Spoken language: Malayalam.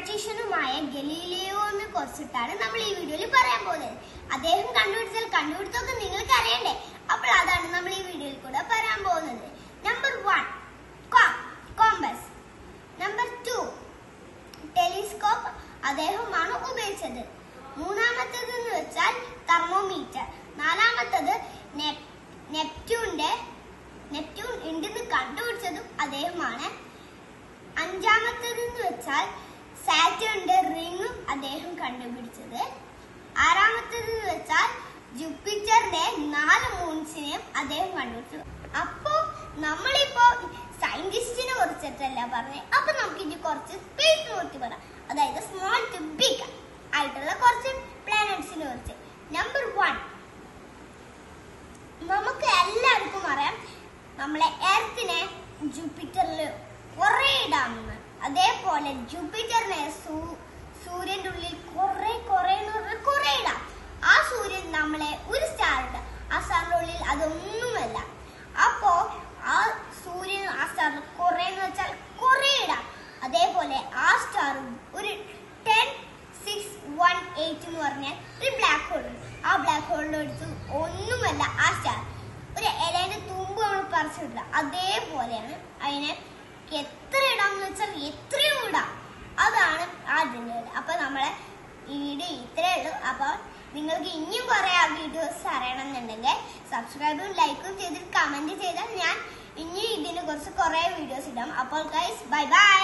മാത്തമാറ്റീഷ്യനുമായ ഗലീലിയോനെ കുറിച്ചിട്ടാണ് നമ്മൾ ഈ വീഡിയോയിൽ പറയാൻ പോകുന്നത്. അദ്ദേഹം കണ്ടുപിടിച്ചതൊക്കെ നിങ്ങൾക്ക് അറിയണ്ടേ? അപ്പോൾ അതാണ് നമ്മൾ ഈ വീഡിയോയിൽ കൂടെ പറയാൻ പോകുന്നത്. നമ്പർ 1 കോമ്പസ്, നമ്പർ 2 ടെലിസ്കോപ്പ് അദ്ദേഹമാണ് ഉപയോഗിച്ചത്. മൂന്നാമത്തേത് എന്ന് വെച്ചാൽ തെർമോമീറ്റർ. നാലാമത്തേത് നെപ്റ്റ്യൂൺ ഉണ്ടെന്ന് കണ്ടുപിടിച്ചതും അദ്ദേഹമാണ്. അഞ്ചാമത്തേത് എന്ന് വെച്ചാൽ സാറ്റേണിന്റെ റിങ്ങും അദ്ദേഹം കണ്ടുപിടിച്ചത്. ആറാമത്തേത് എന്ന് വെച്ചാൽ ജൂപ്പിറ്ററിന്റെ 4 മൂൺസിനെയും അദ്ദേഹം കണ്ടുപിടിച്ചു. അപ്പോ നമ്മളിപ്പോ സയന്റിസ്റ്റിനെ കുറിച്ചിട്ടല്ല പറഞ്ഞത്. അപ്പൊ നമുക്ക് ഇനി കുറച്ച് സ്പേസിനെ കുറിച്ച് പറയാം. അതായത് സ്മോൾ ടു ബിഗ് ആയിട്ടുള്ള കുറച്ച് പ്ലാനറ്റ്സിനെ കുറിച്ച്. നമ്പർ 1 നമുക്ക് എല്ലാവർക്കും അറിയാം, നമ്മളെ എർത്തിനെ ജൂപ്പിറ്ററിൽ കുറെ ഇടാമെന്ന്. അതേപോലെ ജൂപ്പിറ്ററിനെ സൂര്യന്റെ ഉള്ളിൽ കുറെ ഇടാം. ആ സൂര്യൻ നമ്മളെ ഒരു സ്റ്റാർ ഉണ്ട്, ആ സ്റ്റാറിന്റെ ഉള്ളിൽ അതൊന്നുമല്ല. അപ്പോ ആ സൂര്യൻ ആ സ്റ്റാറിൽ കുറെ എന്ന് വെച്ചാൽ കുറെ ഇടാം. അതേപോലെ ആ സ്റ്റാർ ഒരു 10618 എന്ന് പറഞ്ഞാൽ ഒരു ബ്ലാക്ക് ഹോൾ ഉണ്ട്. ആ ബ്ലാക്ക് ഹോളിന്റെ അടുത്ത് ഒന്നുമല്ല ആ സ്റ്റാർ. ഒരു ഇലേന്റെ തുമ്പ് നമ്മൾ പറിച്ചിട്ടില്ല, അതേപോലെയാണ് അതിനെ എത്ര ഇടാന്ന് വെച്ചാൽ എത്രയും ഇടാം. അതാണ് അതിൻ്റെ. അപ്പൊ നമ്മളെ ഈ വീഡിയോ ഇത്രയേ ഉള്ളൂ. അപ്പൊ നിങ്ങൾക്ക് ഇനിയും കുറെ ആ വീഡിയോസ് അറിയണമെന്നുണ്ടെങ്കിൽ സബ്സ്ക്രൈബും ലൈക്കും ചെയ്തിട്ട് കമന്റ് ചെയ്താൽ ഞാൻ ഇനി ഇതിനെ കുറിച്ച് കുറെ വീഡിയോസ് ഇടാം. അപ്പോൾ ഗൈസ് ബൈ ബൈ.